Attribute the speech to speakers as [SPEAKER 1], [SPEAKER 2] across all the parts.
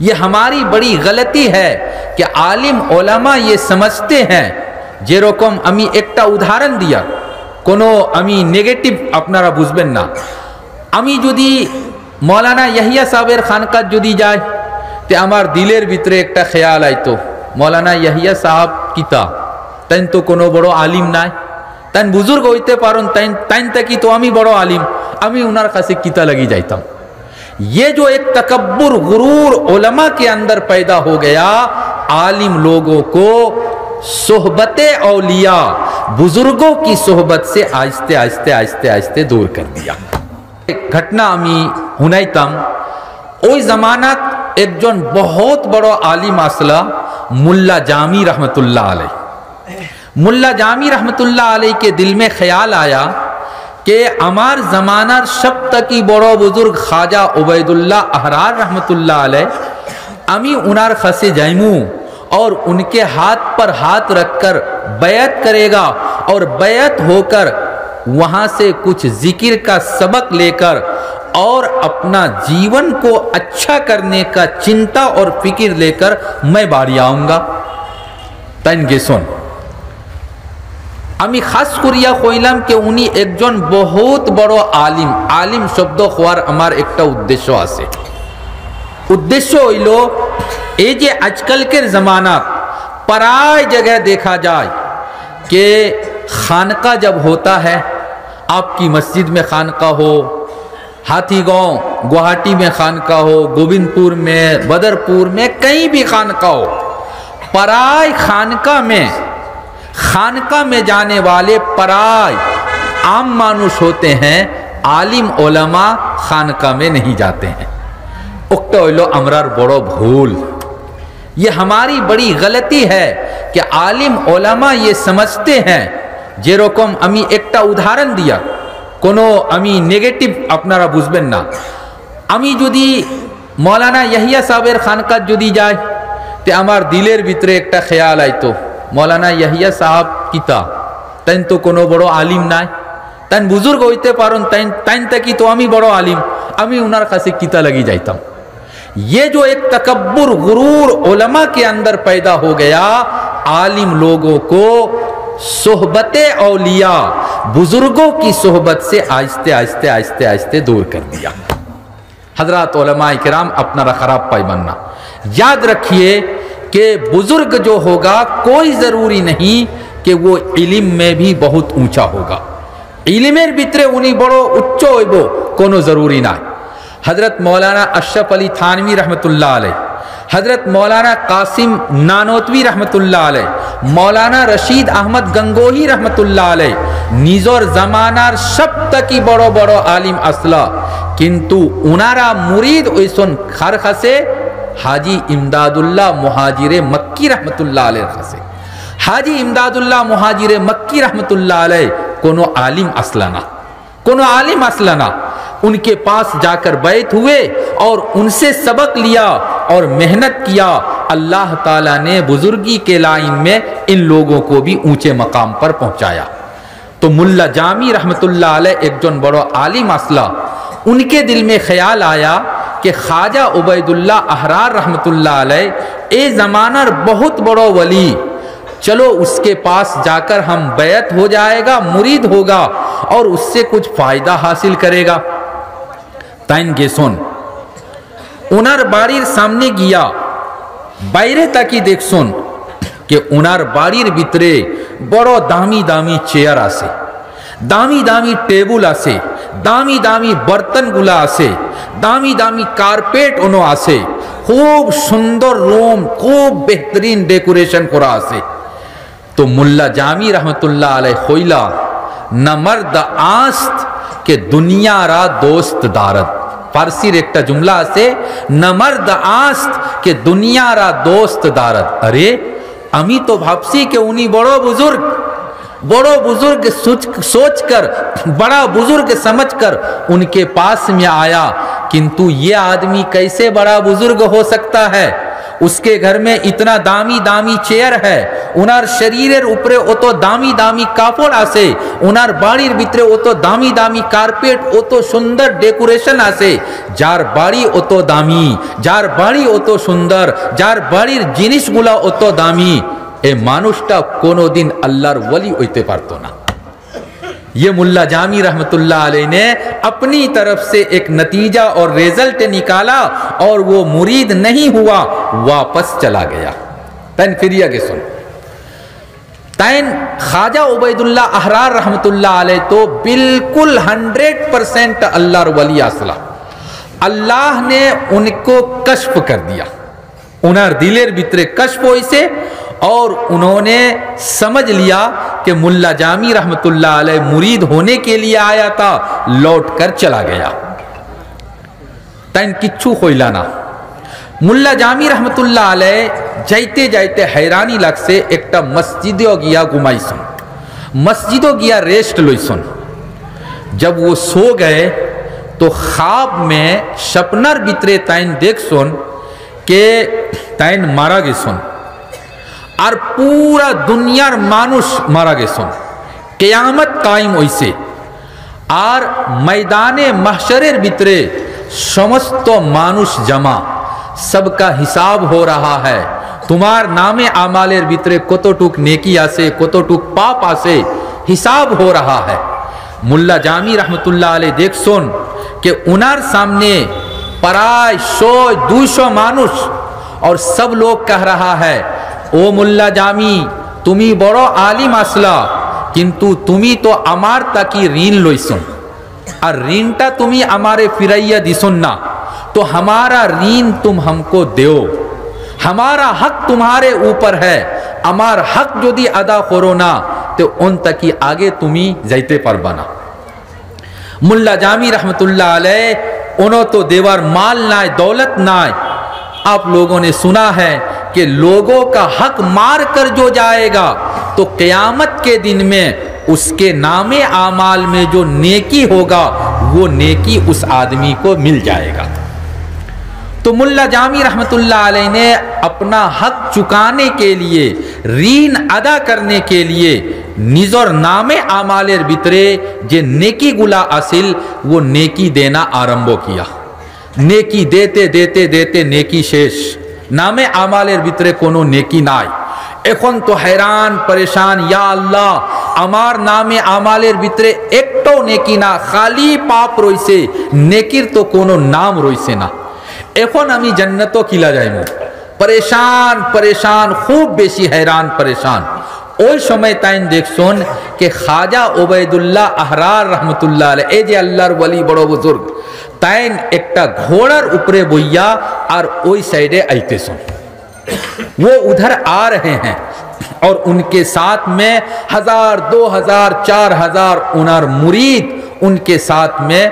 [SPEAKER 1] یہ ہماری بڑی غلطی ہے کہ عالم علماء یہ سمجھتے ہیں যেরকম আমি একটা উদাহরণ দিয়া কোনো আমি নেগেটিভ আপনারা বুঝবেন না। আমি যদি মৌলানা ইয়াহিয়া সাহেবের খানকাত যদি যাই তে আমার দিলের ভিতরে একটা খেয়াল আইতো মৌলানা ইয়াহিয়া সাহেব কিতা তাই তো কোনো বড় আলিম নাই, তাই বুজুর্গ হইতে পারেন, তাই তাকি তো আমি বড় আলিম, আমি উনার কাছে কিতা লাগি যাইতাম। ये जो एक तकब्बुर गुरूर उलमा के अंदर पैदा हो गया, आलिम लोगों को सोहबत औलिया बुजुर्गों की सोहबत से आहिस्ते आहिस्ते आहिस्ते आहिस्ते दूर कर दिया। घटना আমি শুনাইতাম, ওই জামানাত একজন বহুত বড় আলিম আসলা मुल्ला जामी रहमतुल्लाह अलैह। मुल्ला जामी रहमतुल्लाह अलैह के दिल में ख्याल आया कि আমার जमानार सब तकी बड़ो बुजुर्ग ख्वाजा उबैदुल्लाह अहरार रहमतुल्लाह अलैह, আমি उनार खसे जाइमू और उनके हाथ पर हाथ रखकर बैत करेगा और बैत होकर वहाँ से कुछ जिक्र का सबक लेकर और अपना जीवन को अच्छा करने का चिंता और फिक्र लेकर मैं बाड़ी आऊँगा। तैनगे सुन আমি খাস করিয়া কইলাম যে উনি একজন বহুত বড় আলিম। আলিম শব্দ হওয়ার আমার একটা উদ্দেশ্য আছে। उद्देश्य হইল এই যে আজকালকের जमानात प्राय जगह देखा जाए कि खानका जब होता है, आपकी मस्जिद में खानका हो, हाथीगांव गुवाहाटी में खानका हो, गोविंदपुर में, बदरपुर में, कहीं भी खानका हो, प्राय खानका में जाने वाले प्राय आम मानुष होते हैं, आलिम उलमा खानका में नहीं जाते हैं। उक्ता हइलो अमरार बड़ो भूल। ये हमारी बड़ी गलती है कि आलिम उलमा ये समझते हैं যেরকম আমি একটা উদাহরণ দিয়া কোনো আমি নেগেটিভ আপনারা বুঝবেন না। আমি যদি মৌলানা ইয়াহিয়া সাহেবের খানকাত যদি যাই তে আমার দিলের ভিতরে একটা খেয়াল আইতো মৌলানা ইয়াহিয়া সাহেব কিতা তাই তো কোনো বড় আলিম নাই, তাই বুজুর্গ হইতে পারেন, তাই তাকি তো আমি বড় আলিম, আমি উনার কাছে কিতা লাগি যাইতাম। ये जो एक तकब्बुर गुरूर उलमा के अंदर पैदा हो गया, आलिम लोगों को सोहबत औलिया बुजुर्गों की सोहबत से आहिस्ते आहिस्ते आहिस्ते आहिस्ते दूर कर दिया। हजरत उलमा इकराम अपना खराब पैमाना याद रखिए कि बुजुर्ग जो होगा कोई ज़रूरी नहीं कि वो इल्म में भी बहुत ऊंचा होगा, इल्मेर भितरे उनी बड़ो उच्च होइबो कोनो ज़रूरी ना। हजरत मौलाना अशरफ अली थानवी रहमतुल्लाह अलैह, हजरत मौलाना कासिम नानोतवी रहमतुल्लाह अलैह, मौलाना रशीद अहमद गंगोही रहमतुल्लाह अलैह निजोर जमानार सब तकी बड़ो बड़ो आलिम असला, किंतु उनारा मुरीद ओइसन खारखासे हाजी इमदादुल्लाह मुहाजिरे मक्की रहमतुल्लाह अलैह खासे। हाजी इमदादुल्लाह मुहाजिरे मक्की रहमतुल्लाह अलैह कोनो आलिम असलाना, कोनो आलिम असलाना। उनके पास जाकर बैत हुए और उनसे सबक लिया और मेहनत किया। अल्लाह ताला ने बुजुर्गी के लाइन में इन लोगों को भी ऊंचे मकाम पर पहुंचाया। तो मुल्ला जामी रहमतुल्लाह अलैह एक जन बड़ो आलिम असला, उनके दिल में ख्याल आया कि ख्वाजा उबैदुल्लाह अहरार रहमतुल्लाह अलैह ए ज़मानार बहुत बड़ो वली, चलो उसके पास जाकर हम बैत हो जाएगा, मुरीद होगा और उससे कुछ फ़ायदा हासिल करेगा। ताइन गे सुन उनार बाड़ीर सामने गिया, বাইরে ताकी देख सुन कि उनार बाड़ीर भितरे बड़ो दामी दामी चेयर आसे, दामी दामी टेबुल आसे, दामी दामी बर्तन गुला आसे, दामी दामी कारपेट उनो आसे, खूब सुंदर रूम, खूब बेहतरीन डेकोरेशन करा आसे। तो मुल्ला जामी रहमतुल्लाह अलैह खोइला न मर्द आस्त के दुनिया रा दोस्त दारद। फारसीर एकटा जुमला আছে न मर्द आस्त के दुनिया रा दोस्त दारद। अरे আমি তো ভাবছি कि उनी बड़ो बुजुर्ग सोचकर, बड़ा बुजुर्ग समझकर उनके पास में आया, किंतु ये आदमी कैसे बड़ा बुजुर्ग हो सकता है? اس کے گھر میں اتنا দামি দামি চেয়ার ہے, ওনার শরীরের উপরে অত দামি দামি কাপড় আছে, ওনার বাড়ির ভিতরে অত দামি দামি কার্পেট, অত সুন্দর ডেকোরেশন আছে, যার বাড়ি অত দামি, যার বাড়ি অত সুন্দর, যার বাড়ির জিনিসগুলো অত দামি, এ মানুষটা কোনোদিন আল্লাহর ওলি হইতে পারতো না। یہ ملا جامی رحمت اللہ علیہ نے اپنی طرف سے ایک نتیجہ اور ریزلٹ نکالا اور وہ مرید نہیں ہوا, واپس چلا گیا. تین فریہ کے سن تین خواجہ عبید اللہ احرار رحمت اللہ علیہ تو بالکل 100% اللہ ولی اصلہ, اللہ نے ان کو کشف کر دیا, انہار دلیر بھیترے کشف ہوئی سے, اور انہوں نے سمجھ لیا کہ ملا جامی رحمت اللہ علیہ مرید ہونے کے لیے آیا تھا, لوٹ کر چلا گیا. تین کچھو خویلانا ملا جامی رحمت اللہ علیہ جائتے جائتے حیرانی لگ سے ایکٹا مسجدوں گیا گمائی سن, مسجدوں گیا ریسٹ لوئی سن. جب وہ سو گئے تو خواب میں شپنر بیترے تین دیکھ سن کہ تین مارا گے سن, اور پورا دنیار مانوش مارا گے سن, قیامت قائم ہوئی سے, اور میدان محشرر بھیترے সমস্ত মানুষ জমা, সব کا হিসাব হো রাহা ہے, তোমার নামে আমালের ভিতরে কতটুক নেকি আছে কতটুক পাপ আছে হিসাব হো রাহা है. মুল্লা জামি রহমতুল্লাহ আলাইহি দেখছুন कि उनार सामने प्राय 100-200 মানুষ, और सब लोग कह रहा है ও মুল্লা জামি তুমি বড় আলিম আসলা, কিন্তু তুমি তো আমার তাকি ঋণ লইছুন, আর ঋণটা তুমি আমারে ফিরাইয়া দিছুন না, तो हमारा ऋण तुम हमको देओ, हमारा हक तुम्हारे ऊपर है, আমার হক যদি আদা করো না তো উন তাকি আগে তুমি যাইতে পারবা না. মুল্লা জামি রহমতুল্লাহ আলাইহ उन्हों तो देवार माल नाय दौलत नाय, आप लोगों ने सुना है कि लोगों का हक मार कर जो जाएगा तो क़यामत के दिन में उसके नामे आमाल में जो नेकी होगा वो नेकी उस आदमी को मिल जाएगा. तो मुल्ला जामी रहमतुल्लाह अलैह ने अपना हक चुकाने के लिए, ऋण अदा करने के लिए নিজর নামে আমালের ভিতরে যে নেকি গুলা আসিল वो নেকি দেনা আরম্ভ किया. নেকি देते देते देते নেকি শেষ, নামে আমালের ভিতরে কোনো নেকি নাই. এখন তো हैरान परेशान, या আল্লাহ আমার নামে আমালের ভিতরে একটাও নেকি না, খালি পাপ রইছে, নেকির তো কোনো নাম রইছে না. এখন আমি জান্নাতও কিলা যাইমু, परेशान परेशान, खूब বেশি हैरान परेशान. ওই সময় তাইন দেখছুন कि খাজা ওবায়দুল্লাহ আহরার রহমতুল্লাহ আলাইহ, এই যে আল্লাহর ওলি বড় বুজুর্গ, তাইন একটা ঘোড়ার উপরে বইয়া আর ওই সাইডে আইতেছুন. वो उधर आ रहे हैं और उनके साथ में 1000, 2000, 4000 उनार मुरीद उनके साथ में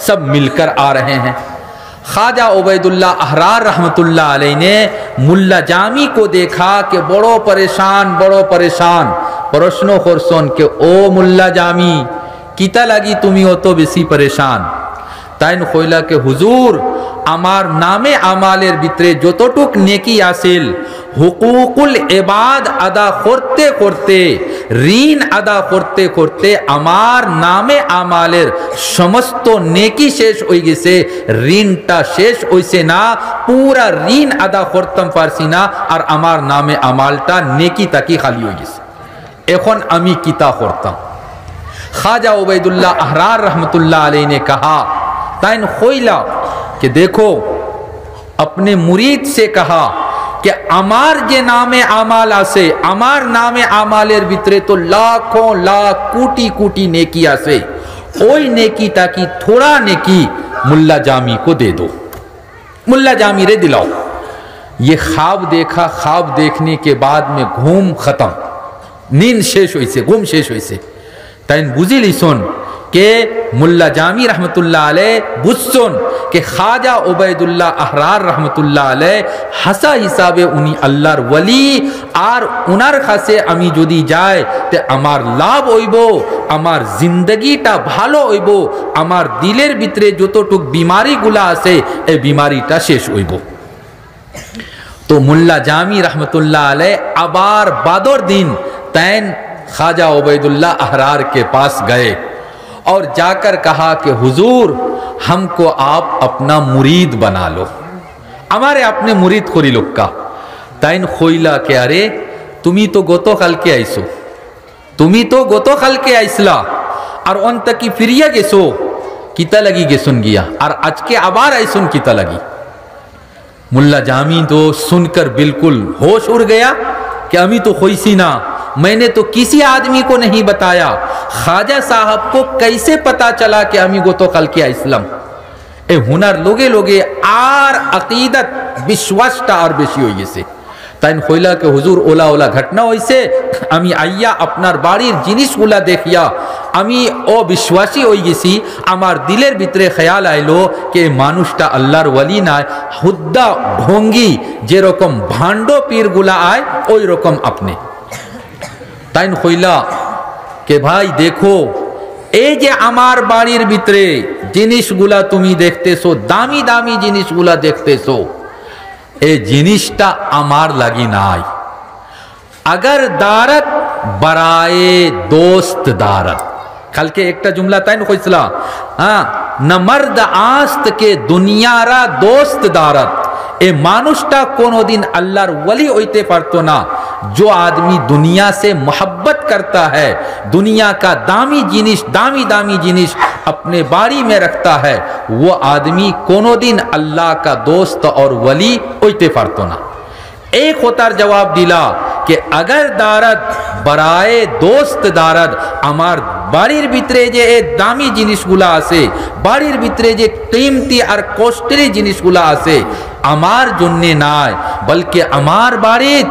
[SPEAKER 1] सब मिलकर आ रहे हैं. खाजा उबैदुल्लाह अहरार रहमतुल्लाह अलैह ने मुल्ला जामी को देखा कि बड़ो परेशान, प्रश्न करसन के ओ मुल्ला जामी किता लगी तुम्हें ओ तो बेसी परेशान. তাইন কইলা के हुजूर আমার নামে আমালের ভিতরে যতটুক নেকি আসিল হুকুকুল ইবাদ আদা করতে করতে, ঋণ আদা করতে করতে আমার নামে আমালের সমস্ত নেকি শেষ হয়ে গেছে, ঋণটা শেষ হইছে না, পুরা ঋণ আদা করতাম পারছি না, আর আমার নামে আমালটা নেকি তাকি খালি হয়ে গেছে, এখন আমি কিতা করতাম. খাজা উবৈদুল্লাহ আহরার रहमतुल्लाह अलैह ने कहा, ताइन खोइला कि देखो अपने मुरीद से कहा कि अमार जे नामे आमाल आसे, अमार नामे आमालेर भितरे तो लाखों लाख कोटी कोटी नेकी आसे, ओई नेकी ताकि थोड़ा नेकी मुल्ला जामी को दे दो, मुल्ला जामी रे दिलाओ. ये ख्वाब देखा, ख्वाब देखने के बाद में घूम खत्म, नींद शेष हुई से, घूम शेष हुई से. ताइन बुझिली सुन के मुल्ला जामी रहमतुल्लाह अलैह बुझसुन के खाजा उबैदुल्लाह अहरार रहमतुल्लाह अलैह हासा हिसाबे उनी अल्लाहर वली, আর উনার কাছে আমি যদি যাই তে আমার লাভ হইব, আমার জিন্দগিটা ভালো হইব, আমার দিলের ভিতরে যতটুক বিমারিগুলা আছে এই বিমারিটা শেষ হইব. تو ملا جامی رحمت اللہ علیہ ابار بادر دن تین خواجہ عبید اللہ احرار کے پاس گئے اور جا کر کہا کہ حضور ہم کو آپ اپنا مرید بنا لو، ہمارے اپنے مرید خوری لوگ کا تین خویلا کہ ارے تمہیں تو گوتو خل کے ایسو، تمہیں تو گوتو خل کے ایسلا اور ان تکی فریہ گیسو کیتا لگی گیسن گیا اور آج کے ابار ایسن کیتا لگی۔ ملا جامی تو سن کر بالکل ہوش اڑ گیا کہ امی تو خوئی سی نا، میں نے تو کسی آدمی کو نہیں بتایا، خواجہ صاحب کو کیسے پتا چلا کہ امی گو تو خل کیا اسلام اے ہنر لوگے لوگے آر عقیدت بشواشتا اور بیشی ہوئی سے تین خویلا کہ حضور اولا اولا گھٹنا ہوئی سے امی آئیا اپنار باڑیر جنیس گولا دیکھیا امی او بشواشی ہوئی گیسی امار دلیر بیترے خیال آئلو کہ مانوشتا اللہ ولی نائے حدہ ڈھونگی جے رکم بھانڈو پیر گولا آئے اوئی رکم اپنے تین خویلا کہ بھائی دیکھو اے جے امار باڑیر بیترے جنیس گولا تمہیں دیکھتے سو دامی دامی جنیس گولا دیکھتے سو اے جنیشتا امار لگی نہ آئی اگر دارت برائے دوست دارت کل کے ایکٹا جملہ تین خوشلا نہ مرد آست کے دنیا را دوست دارت اے مانوشتا کونو دن اللہ ولی ہوئیتے پرتو نا جو آدمی دنیا سے محبت کرتا ہے دنیا کا دامی جنیش اپنے باری میں رکھتا ہے وہ آدمی کونو دن اللہ کا دوست اور ولی ہوئیتے پرتو نا ایک ہوتار جواب دلا کہ اگر دارت برائے دوست دارت امار বাড়ির ভিতরে যে এই দামি জিনিসগুলা আছে বাড়ির ভিতরে যে কিমতি আর কষ্টের জিনিসগুলা আছে আমার জন্য নয় বলকে আমার বাড়িত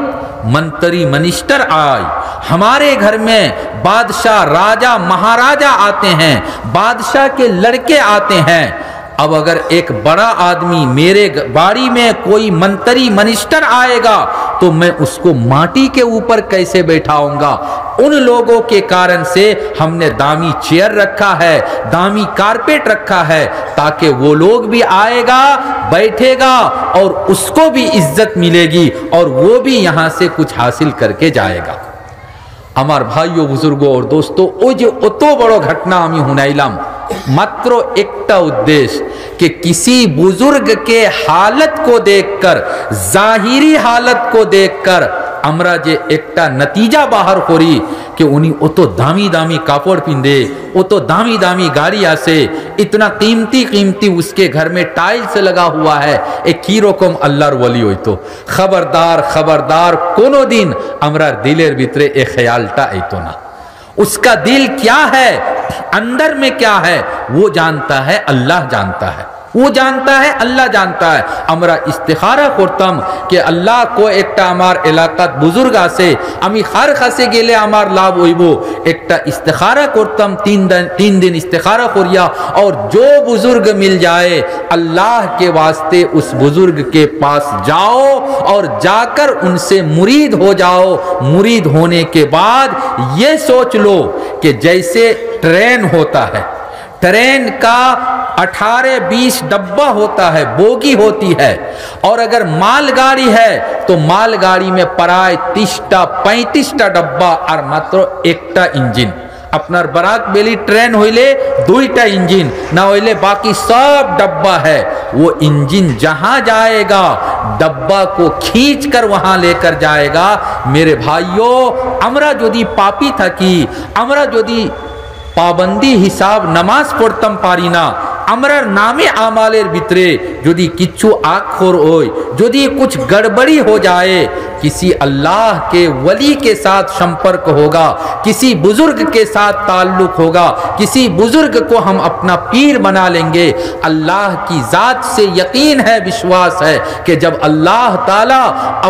[SPEAKER 1] मंत्री मिनिस्टर आए हमारे घर में बादशाह राजा महाराजा आते हैं बादशाह के लड़के आते हैं अब अगर एक बड़ा आदमी मेरे बाड़ी में कोई मंत्री मिनिस्टर आएगा तो मैं उसको माटी के ऊपर कैसे बैठाऊंगा उन लोगों के कारण से हमने दामी चेयर रखा है दामी कारपेट रखा है ताकि वो लोग भी आएगा बैठेगा और उसको भी इज्जत मिलेगी और वो भी यहाँ से कुछ हासिल करके जाएगा আমার ভাইও বুজুর্গ और दोस्तों ওই যে অত বড় ঘটনা আমি শুনাইলাম মাত্র একটা উদ্দেশ্য कि किसी बुजुर्ग के हालत को देखकर जाहिरी हालत को देखकर আমরা যে একটা नतीजा बाहर করি कि उन्हीं ओ तो दामी दामी कापड़ पिंदे ओ तो दामी दामी गाड़ी आसे इतना कीमती उसके घर में टाइल्स लगा हुआ है एक की रकम अल्लाहर वली होई तो खबरदार कोनो दिन আমরার दिलेर भितरे ए ख्यालटा आइतो ना उसका दिल क्या है अंदर में क्या है वो जानता है अल्लाह जानता है वो जानता है अल्लाह जानता है আমরা ইস্তেখারা করতাম कि अल्लाह को একটা আমার এলাকাত বুজুর্গ আছে আমি খার খাসে গেলে আমার লাভ হইব একটা ইস্তেখারা করতাম 3 दिन इस्तेखारा करिया और जो बुजुर्ग मिल जाए अल्लाह के वास्ते उस बुजुर्ग के पास जाओ और जाकर उनसे मुरीद हो जाओ मुरीद होने के बाद ये सोच लो कि जैसे ट्रेन होता है ट्रेन का 18-20 डब्बा होता है बोगी होती है और अगर मालगाड़ी है तो मालगाड़ी में प्राय 30-35 डब्बा और मात्र एकटा इंजिन अपनार बराक बेली ट्रेन होइले 2टा इंजिन ना होइले बाकी सब डब्बा है वो इंजिन जहां जाएगा डब्बा को खींच कर वहां लेकर जाएगा मेरे भाइयों আমরা যদি পাপী থাকি আমরা যদি पाबंदी हिसाब नमाज पढ़तम पारी ना আমরার नामे आमालेर भितरे यदि किच्छु आखोर होय यदि कुछ गड़बड़ी हो जाए किसी अल्लाह के वली के साथ संपर्क होगा किसी बुजुर्ग के साथ ताल्लुक होगा किसी बुजुर्ग को हम अपना पीर बना लेंगे अल्लाह की जात से यकीन है विश्वास है कि जब अल्लाह ताला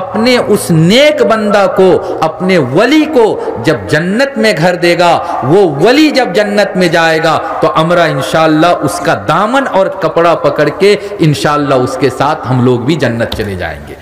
[SPEAKER 1] अपने उस नेक बंदा को अपने वली को जब जन्नत में घर देगा वो वली जब जन्नत में जाएगा तो हमरा इंशाअल्लाह उसका दामन और कपड़ा पकड़ के इंशाअल्लाह उसके साथ हम लोग भी जन्नत चले जाएंगे।